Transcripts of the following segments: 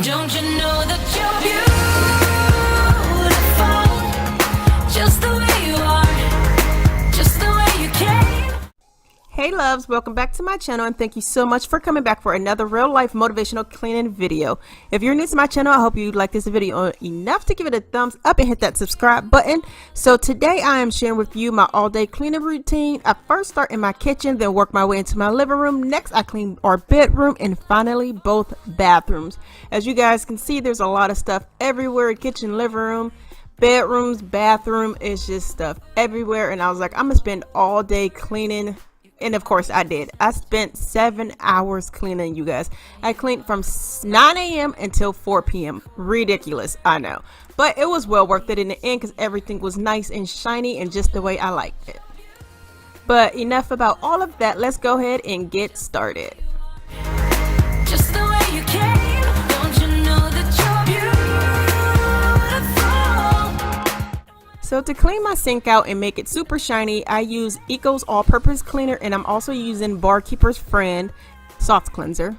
Don't you know that you're beautiful, just the way you are, just the way you came. Hey loves, welcome back to my channel and thank you so much for coming back for another real life motivational cleaning video. If you're new to my channel, I hope you like this video enough to give it a thumbs up and hit that subscribe button. So today I am sharing with you my all-day cleaning routine. I first start in my kitchen, then work my way into my living room. Next I clean our bedroom, and finally both bathrooms. As you guys can see, there's a lot of stuff everywhere. Kitchen, living room, bedrooms, bathroom, it's just stuff everywhere, and I was like, I'm gonna spend all day cleaning. And of course I did. I spent 7 hours cleaning, you guys. I cleaned from 9 a.m. until 4 p.m. Ridiculous, I know. But it was well worth it in the end because everything was nice and shiny and just the way I liked it. But enough about all of that. Let's go ahead and get started. Just the way you came. Don't you know that you're beautiful? So to clean my sink out and make it super shiny, I use Eco's all-purpose cleaner, and I'm also using Barkeeper's Friend soft cleanser.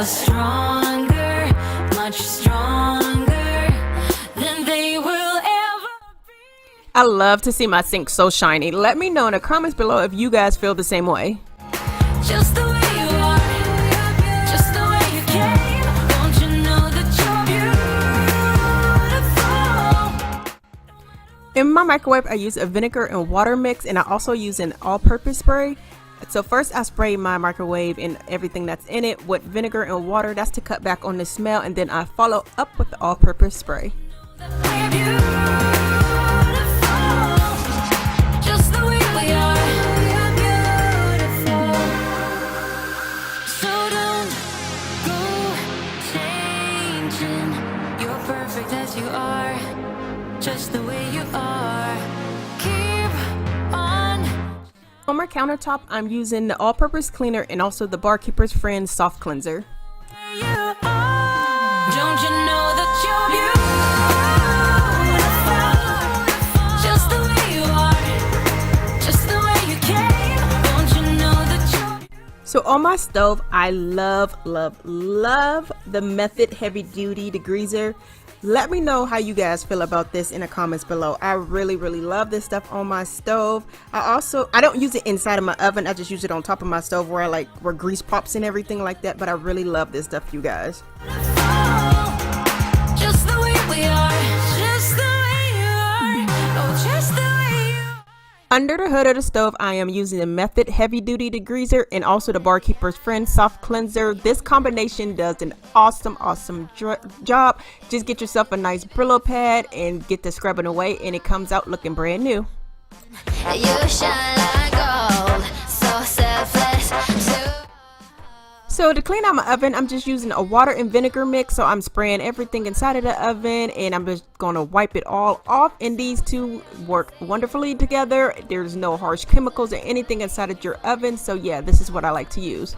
Stronger, much stronger than they will ever be. I love to see my sink so shiny. Let me know in the comments below if you guys feel the same way. Just the way you are, just the way you came. Don't you know that you're beautiful? In my microwave, I use a vinegar and water mix, and I also use an all-purpose spray. So first I spray my microwave and everything that's in it with vinegar and water. That's to cut back on the smell, and then I follow up with the all-purpose spray. Just the way we are. So don't go changing. You're perfect as you are, just the way you are. Keep on. On my countertop, I'm using the all-purpose cleaner and also the Barkeeper's Friend soft cleanser. You are. Don't you know that you're beautiful? Just the way you are, just the way you came. Don't you know that you're. So on my stove, I love the Method Heavy Duty Degreaser. Let me know how you guys feel about this in the comments below. I really love this stuff on my stove. I don't use it inside of my oven. I just use it on top of my stove where grease pops and everything like that. But I really love this stuff, you guys. Just the way we are, just the way you are, oh, just the way you are. Under the hood of the stove, I am using the Method Heavy Duty Degreaser and also the Barkeeper's Friend soft cleanser. This combination does an awesome job. Just get yourself a nice Brillo pad and get the scrubbing away, and it comes out looking brand new. You shine like gold, so selfless. So to clean out my oven, I'm just using a water and vinegar mix. So I'm spraying everything inside of the oven, and I'm just going to wipe it all off. And these two work wonderfully together. There's no harsh chemicals or anything inside of your oven. So yeah, this is what I like to use.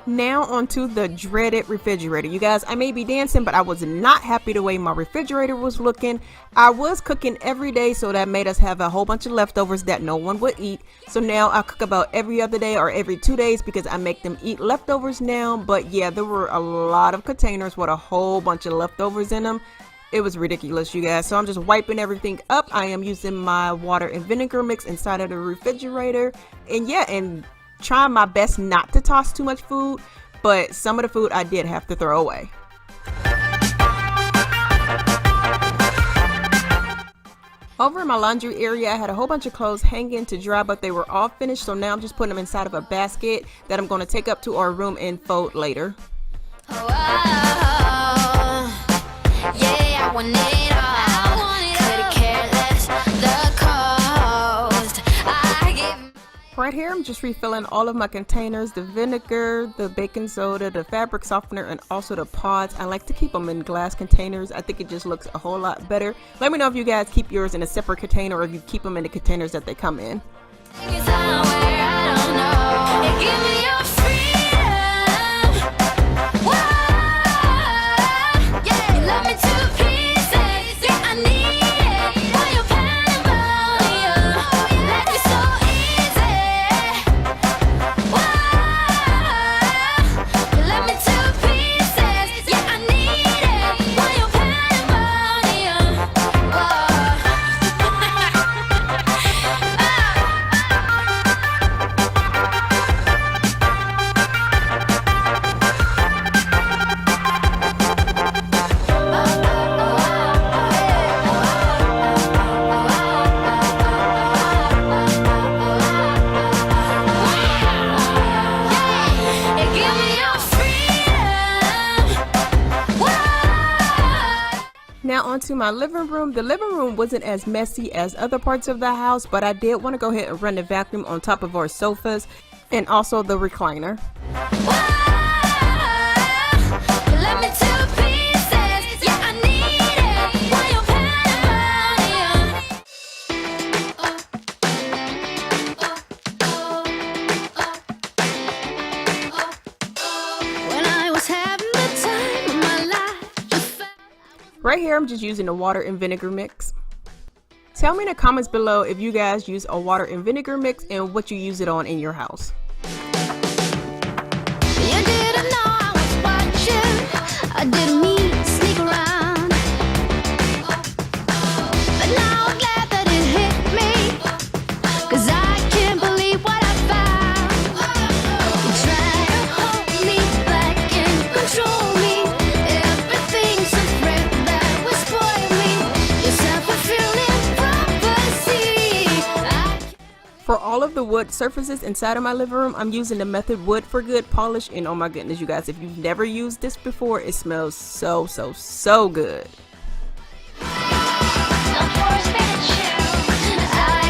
Now onto the dreaded refrigerator. You guys, I may be dancing, but I was not happy the way my refrigerator was looking. I was cooking every day, so that made us have a whole bunch of leftovers that no one would eat. So now I cook about every other day or every 2 days because I make them eat leftovers now. But yeah, there were a lot of containers with a whole bunch of leftovers in them. It was ridiculous, you guys. So I'm just wiping everything up. I am using my water and vinegar mix inside of the refrigerator. And yeah, and trying my best not to toss too much food, but some of the food I did have to throw away. Over in my laundry area, I had a whole bunch of clothes hanging to dry, but they were all finished, so now I'm just putting them inside of a basket that I'm going to take up to our room and fold later. Oh, yeah, I want it all. Could care less, the cost. I give. Right here, I'm just refilling all of my containers, the vinegar, the baking soda, the fabric softener, and also the pods. I like to keep them in glass containers. I think it just looks a whole lot better. Let me know if you guys keep yours in a separate container or if you keep them in the containers that they come in. Now onto my living room. The living room wasn't as messy as other parts of the house, but I did want to go ahead and run the vacuum on top of our sofas and also the recliner. Right here, I'm just using a water and vinegar mix. Tell me in the comments below if you guys use a water and vinegar mix and what you use it on in your house. You didn't know I was watching. I didn't mean to sneak around. But now I'm glad that it hit me, 'cause I can't believe what I found. You try to hold me back and control me. Everything's a threat that will spoil me. Your self-fulfilling prophecy. For all of the wood surfaces inside of my living room, I'm using the Method Wood for Good polish, and oh my goodness, you guys, if you've never used this before, it smells so good. I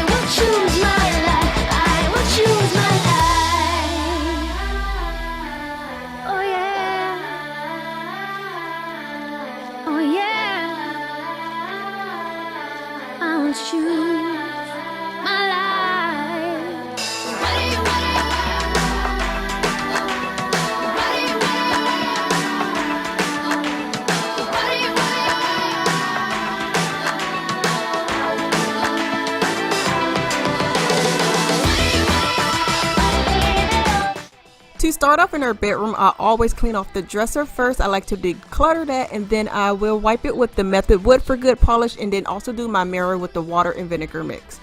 will choose my life. I will choose my life. Oh yeah. Oh yeah. I will choose my life. To start off in our bedroom, I always clean off the dresser first. I like to declutter that, and then I will wipe it with the Method Wood for Good polish, and then also do my mirror with the water and vinegar mix.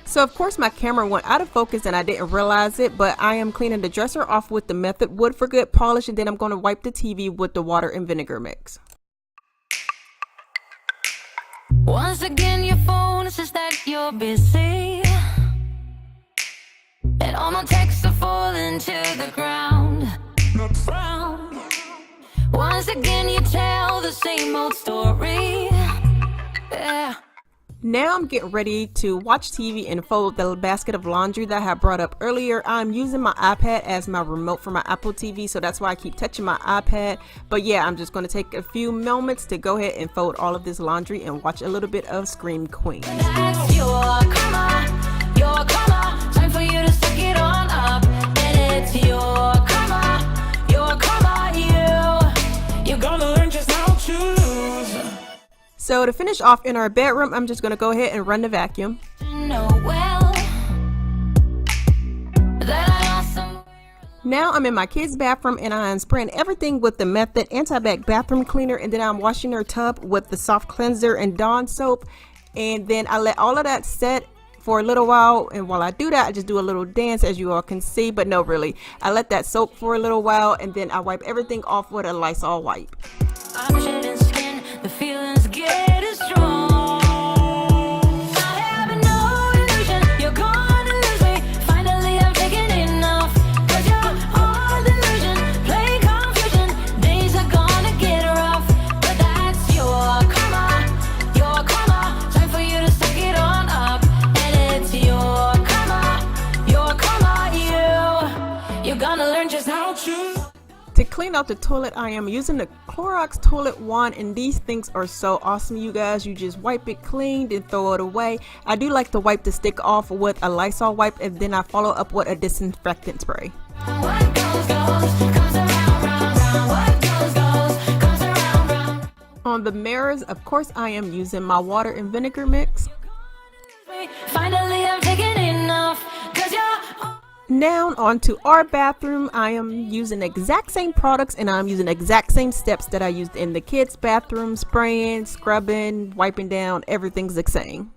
So of course my camera went out of focus and I didn't realize it, but I am cleaning the dresser off with the Method Wood for Good polish, and then I'm going to wipe the TV with the water and vinegar mix. Once again your phone says that you're busy, and all my texts are falling to the ground. Once again you tell the same old story. Yeah. Now I'm getting ready to watch TV and fold the basket of laundry that I had brought up earlier. I'm using my iPad as my remote for my Apple TV, so that's why I keep touching my iPad. But yeah, I'm just going to take a few moments to go ahead and fold all of this laundry and watch a little bit of Scream Queen. That's your karma, time for you to suck it on up. And it's your karma, you're gonna learn just how to lose. So to finish off in our bedroom, I'm just going to go ahead and run the vacuum. Now I'm in my kids' bathroom and I'm spraying everything with the Method Anti-Bac Bathroom Cleaner, and then I'm washing their tub with the soft cleanser and Dawn soap, and then I let all of that set for a little while, and while I do that I just do a little dance, as you all can see, but no, really, I let that soak for a little while, and then I wipe everything off with a Lysol wipe. I'm shedding skin, the feelings get strong. I have no illusion, you're gonna lose me. Finally, I'm taking enough. 'Cause you're all delusion, clean out the toilet, I am using the Clorox toilet wand, and these things are so awesome, you guys. You just wipe it clean, then throw it away. I do like to wipe the stick off with a Lysol wipe, and then I follow up with a disinfectant spray. What goes, comes around, round, round. What goes, comes around, round. On the mirrors, of course, I am using my water and vinegar mix. Finally, I'm taking enough, 'cause you're Now onto our bathroom, I am using the exact same products and I'm using the exact same steps that I used in the kids' bathroom, spraying, scrubbing, wiping down, everything's the same.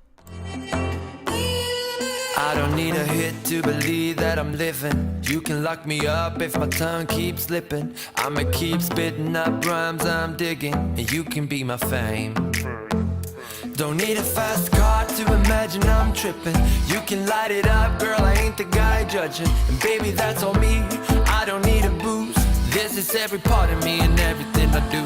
I don't need a hit to believe that I'm living. You can lock me up if my tongue keeps slipping. I'ma keep spitting up rhymes I'm digging, and you can be my fame. Don't need a fast car to imagine I'm tripping. You can light it up, girl, I ain't the guy judging. And baby, that's on me, I don't need a boost. This is every part of me and everything I do.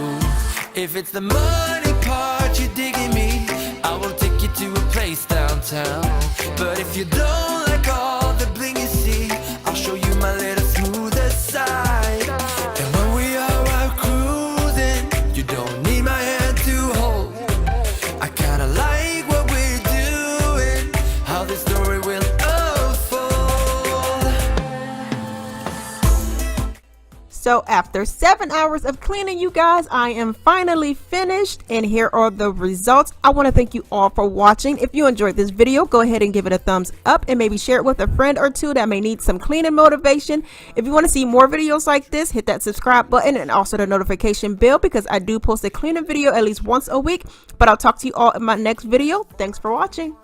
If it's the money part you're digging me, I will take you to a place downtown. But if you don't like all the bling you see, I'll show you my little smoother side. And when we are out cruising, you don't need my hand to hold. I kinda like what we're doing, how this story will unfold. So after 7 hours of cleaning, you guys, I am finally finished, and here are the results. I want to thank you all for watching. If you enjoyed this video, go ahead and give it a thumbs up and maybe share it with a friend or two that may need some cleaning motivation. If you want to see more videos like this, hit that subscribe button and also the notification bell, because I do post a cleaning video at least once a week. But I'll talk to you all in my next video. Thanks for watching.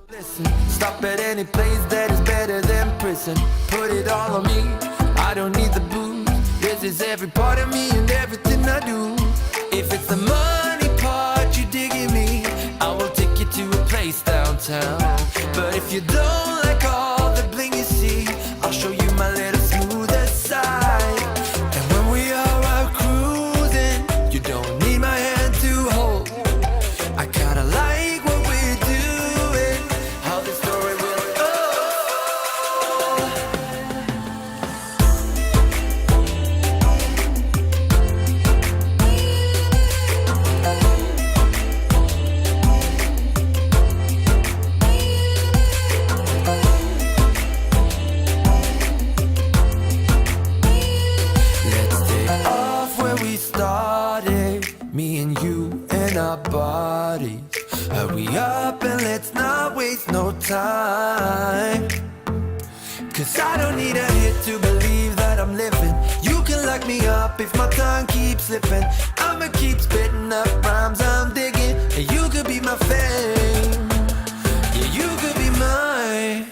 Listen, stop at any place that is better than prison. Put it all on me, I don't need the booze. This is every part of me and everything I do. If it's the money part you digging me, I will take you to a place downtown. But if you don't like all the bling you see, I'll show you my little smoother side. And when we are out cruising, you don't need my hand to hold. I kinda like what we're doing, how this story will our bodies. Hurry up and let's not waste no time. 'Cause I don't need a hit to believe that I'm living. You can lock me up if my tongue keeps slipping. I'ma keep spitting up rhymes I'm digging, and you could be my fame. Yeah, you could be mine.